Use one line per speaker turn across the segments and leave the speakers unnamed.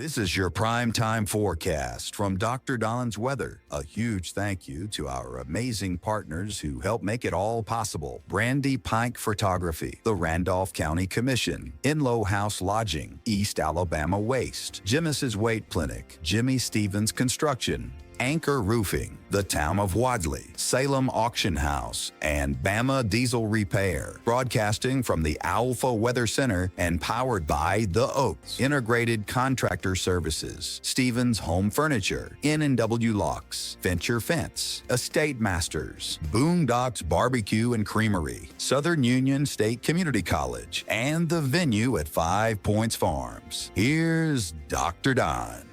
This is your primetime forecast from Dr. Don's Weather. A huge thank you to our amazing partners who help make it all possible. Brandy Pike Photography, the Randolph County Commission, Inlow House Lodging, East Alabama Waste, Jimis's Weight Clinic, Jimmy Stevens Construction, Anchor Roofing, the Town of Wadley, Salem Auction House, and Bama Diesel Repair. Broadcasting from the Alpha Weather Center and powered by The Oaks, Integrated Contractor Services, Stevens Home Furniture, N&W Locks, Venture Fence, Estate Masters, Boondocks Barbecue and Creamery, Southern Union State Community College, and the venue at 5 Points Farms. Here's Dr. Don.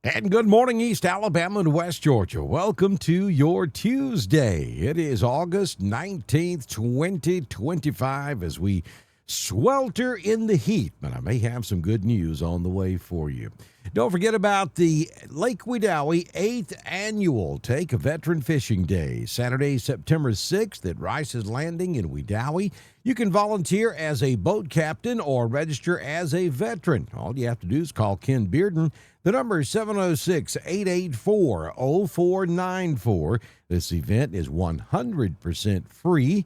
And good morning, East Alabama and West Georgia. Welcome to your Tuesday. It is August 19th, 2025, as we swelter in the heat. But I may have some good news on the way for you. Don't forget about the Lake Wedowee 8th Annual Take a Veteran Fishing Day, Saturday, September 6th at Rice's Landing in Wedowee. You can volunteer as a boat captain or register as a veteran. All you have to do is call Ken Bearden. The number is 706-884-0494. This event is 100% free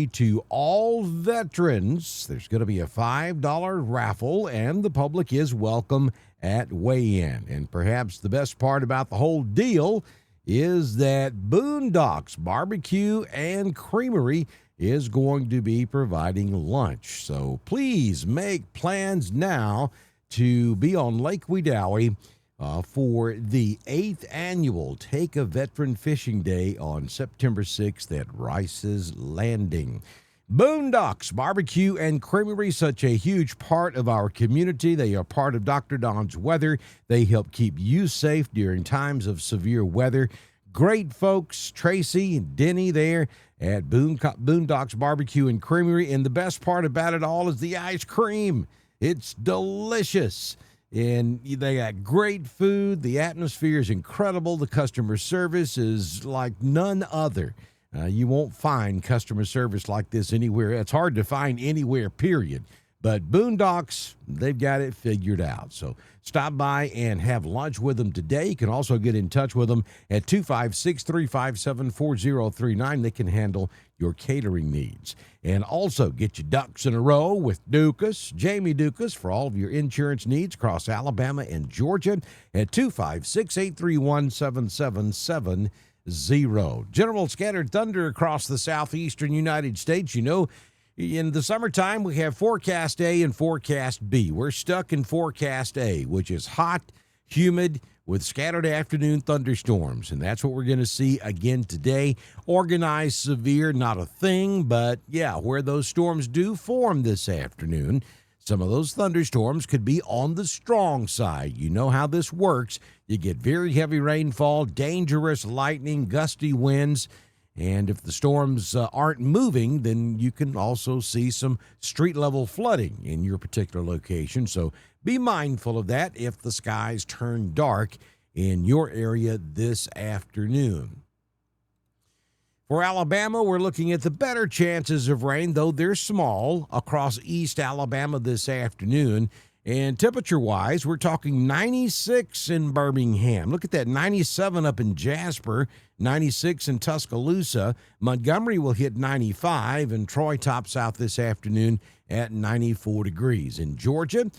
to all veterans. There's going to be a $5 raffle, and the public is welcome at weigh-in. And perhaps the best part about the whole deal is that Boondocks Barbecue and Creamery is going to be providing lunch. So please make plans now to be on Lake Wedowee for the 8th Annual Take a Veteran Fishing Day on September 6th at Rice's Landing. Boondocks Barbecue and Creamery, such a huge part of our community. They are part of Dr. Don's Weather. They help keep you safe during times of severe weather. Great folks, Tracy and Denny there at Boondocks Barbecue and Creamery. And the best part about it all is the ice cream. It's delicious. And they got great food. The atmosphere is incredible. The customer service is like none other. You won't find customer service like this anywhere. It's hard to find anywhere, period. But Boondocks, they've got it figured out. So stop by and have lunch with them today. You can also get in touch with them at 256-357-4039. They can handle your catering needs. And also get your ducks in a row with Dukas, Jamie Dukas, for all of your insurance needs across Alabama and Georgia at 256-831-7770. General scattered thunder across the southeastern United States. You know, in the summertime, we have Forecast A and Forecast B. We're stuck in Forecast A, which is hot, humid, with scattered afternoon thunderstorms. And that's what we're going to see again today. Organized severe, not a thing, but yeah, where those storms do form this afternoon, some of those thunderstorms could be on the strong side. You know how this works. You get very heavy rainfall, dangerous lightning, gusty winds. And if the storms aren't moving, then you can also see some street-level flooding in your particular location. So be mindful of that if the skies turn dark in your area this afternoon. For Alabama, we're looking at the better chances of rain, though they're small, across East Alabama this afternoon. And temperature-wise, we're talking 96 in Birmingham. Look at that, 97 up in Jasper, 96 in Tuscaloosa. Montgomery will hit 95, and Troy tops out this afternoon at 94 degrees. In Georgia,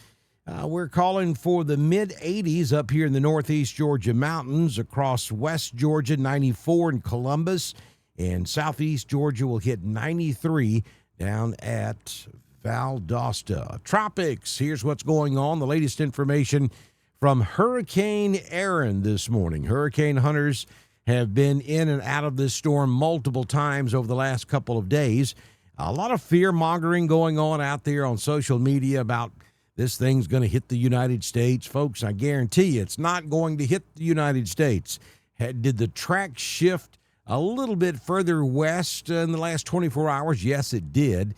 we're calling for the mid-80s up here in the northeast Georgia mountains. Across West Georgia, 94 in Columbus, and southeast Georgia will hit 93 down at Valdosta. Tropics, here's what's going on. The latest information from Hurricane Erin this morning. Hurricane hunters have been in and out of this storm multiple times over the last couple of days. A lot of fear-mongering going on out there on social media about this thing's going to hit the United States. Folks, I guarantee you it's not going to hit the United States. Did the track shift a little bit further west in the last 24 hours? Yes, it did.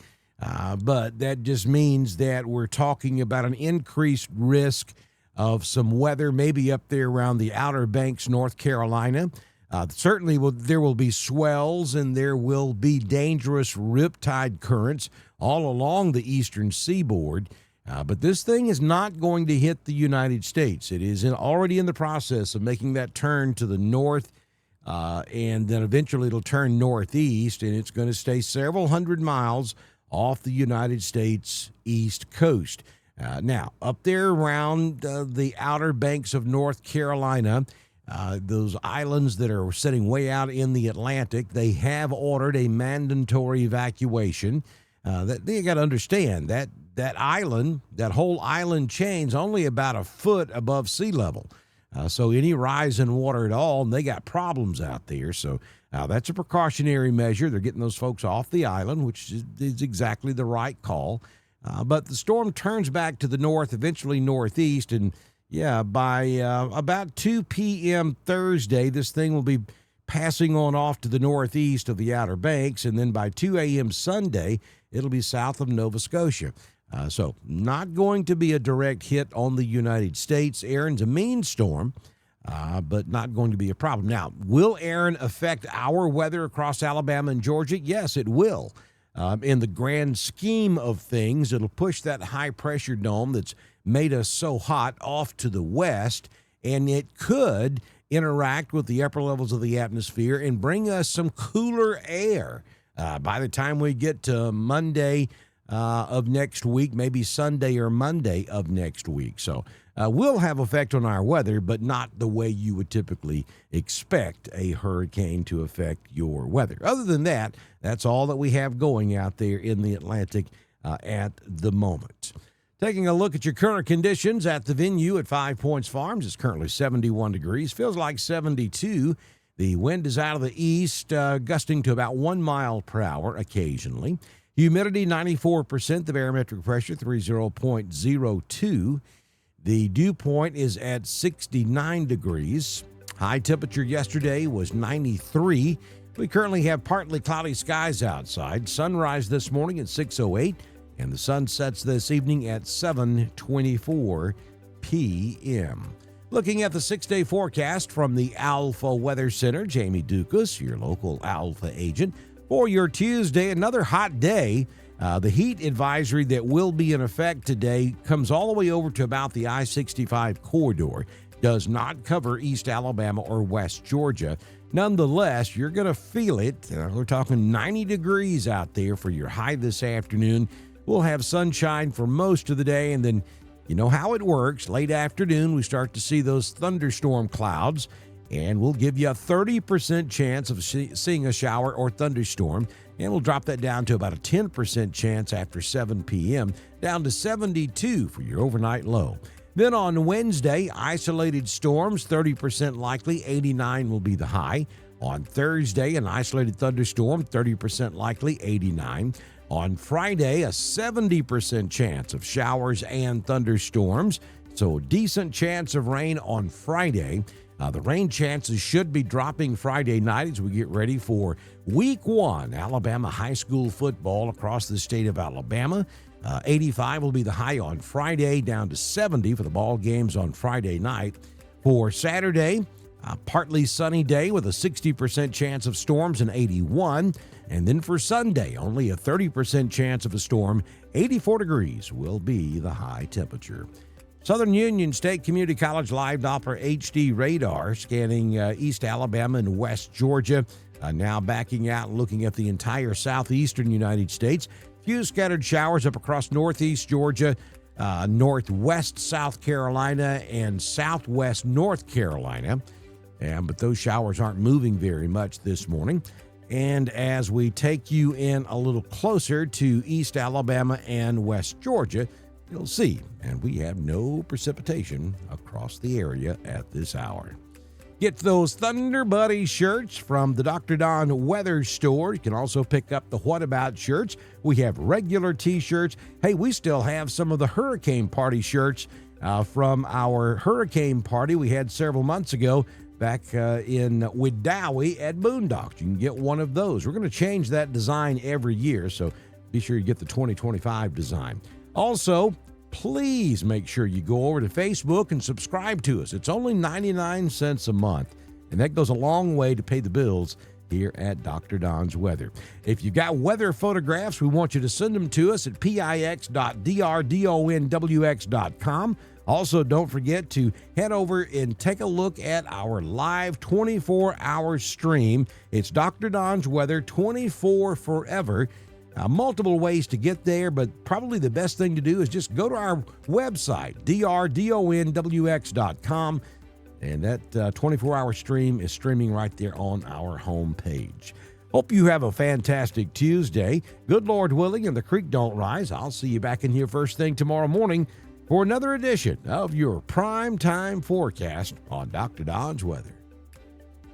But that just means that we're talking about an increased risk of some weather, maybe up there around the Outer Banks, North Carolina. Certainly there will be swells and there will be dangerous riptide currents all along the eastern seaboard. But this thing is not going to hit the United States. It is already in the process of making that turn to the north, and then eventually it'll turn northeast, and it's going to stay several hundred miles off the United States east coast. Now, up there around the outer banks of North Carolina, those islands that are sitting way out in the Atlantic, they have ordered a mandatory evacuation. That you got to understand that island, that whole island chain's only about a foot above sea level. So any rise in water at all, and they got problems out there. So that's a precautionary measure. They're getting those folks off the island, which is exactly the right call. But the storm turns back to the north, eventually northeast, and by about 2 p.m. Thursday, this thing will be passing on off to the northeast of the Outer Banks, and then by 2 a.m. Sunday, it'll be south of Nova Scotia. So not going to be a direct hit on the United States. Erin's a mean storm, but not going to be a problem. Now, will Erin affect our weather across Alabama and Georgia? Yes, it will. In the grand scheme of things, it'll push that high-pressure dome that's made us so hot off to the west, and it could interact with the upper levels of the atmosphere and bring us some cooler air. By the time we get to Monday of next week, maybe Sunday or Monday of next week. So will have effect on our weather, but not the way you would typically expect a hurricane to affect your weather. Other than that, that's all that we have going out there in the Atlantic at the moment. Taking a look at your current conditions at the venue at 5 Points Farms, it's currently 71 degrees, feels like 72. The wind is out of the east, gusting to about 1 mile per hour occasionally. Humidity 94%, the barometric pressure 30.02. The dew point is at 69 degrees. High temperature yesterday was 93. We currently have partly cloudy skies outside. Sunrise this morning at 6:08, and the sun sets this evening at 7:24 p.m. Looking at the 6-day forecast from the Alpha Weather Center, Jamie Dukas, your local Alpha agent. For your Tuesday, another hot day. The heat advisory that will be in effect today comes all the way over to about the I-65 corridor. Does not cover East Alabama or West Georgia. Nonetheless, you're going to feel it. We're talking 90 degrees out there for your high this afternoon. We'll have sunshine for most of the day, and then you know how it works. Late afternoon, we start to see those thunderstorm clouds, and we'll give you a 30% chance of seeing a shower or thunderstorm, and we'll drop that down to about a 10% chance after 7 p.m., down to 72 for your overnight low. Then on Wednesday, isolated storms, 30% likely, 89 will be the high. On Thursday, an isolated thunderstorm, 30% likely, 89. On Friday, a 70% chance of showers and thunderstorms, so a decent chance of rain on Friday. The rain chances should be dropping Friday night as we get ready for Week 1, Alabama high school football across the state of Alabama. 85 will be the high on Friday, down to 70 for the ball games on Friday night. For Saturday, a partly sunny day with a 60% chance of storms and 81. And then for Sunday, only a 30% chance of a storm. 84 degrees will be the high temperature. Southern Union State Community College Live Doppler HD radar scanning East Alabama and West Georgia. Now backing out and looking at the entire southeastern United States. Few scattered showers up across northeast Georgia, northwest South Carolina, and southwest North Carolina. But those showers aren't moving very much this morning. And as we take you in a little closer to East Alabama and West Georgia, you'll see, and we have no precipitation across the area at this hour. Get those Thunder Buddy shirts from the Dr. Don Weather Store. You can also pick up the What About shirts. We have regular T-shirts. Hey, we still have some of the Hurricane Party shirts from our Hurricane Party we had several months ago back in Wedowee at Boondocks. You can get one of those. We're going to change that design every year, so be sure you get the 2025 design. Also, please make sure you go over to Facebook and subscribe to us. It's only 99 cents a month, and that goes a long way to pay the bills here at Dr. Don's Weather. If you got weather photographs, we want you to send them to us at pix.drdonwx.com. Also, don't forget to head over and take a look at our live 24-hour stream. It's Dr. Don's Weather 24 forever. Multiple ways to get there, but probably the best thing to do is just go to our website, drdonwx.com, and that 24-hour stream is streaming right there on our homepage. Hope you have a fantastic Tuesday. Good Lord willing, and the creek don't rise. I'll see you back in here first thing tomorrow morning for another edition of your Prime Time Forecast on Dr. Don's Weather.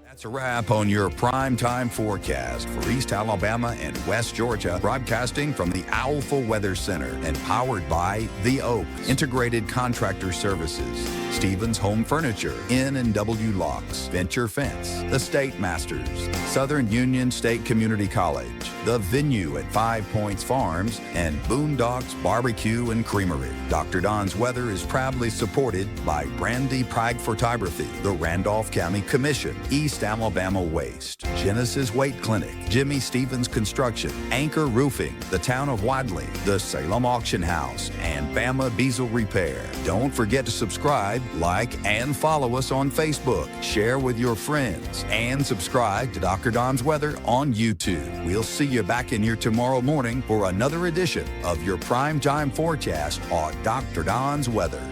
That's a wrap on your Prime Time Forecast for East Alabama and West Georgia, broadcasting from the Owlful Weather Center and powered by The Oak, Integrated Contractor Services, Stevens Home Furniture, N&W Locks, Venture Fence, The State Masters, Southern Union State Community College, The Venue at 5 Points Farms, and Boondocks Barbecue and Creamery. Dr. Don's Weather is proudly supported by Brandy Pike Photography, the Randolph County Commission, East Alabama Waste, Genesis Weight Clinic, Jimmy Stevens Construction, Anchor Roofing, the Town of Wadley, the Salem Auction House, and Bama Diesel Repair. Don't forget to subscribe, like, and follow us on Facebook. Share with your friends, and subscribe to Dr. Don's Weather on YouTube. We'll see you back in here tomorrow morning for another edition of your Prime Time Forecast on Dr. Don's Weather.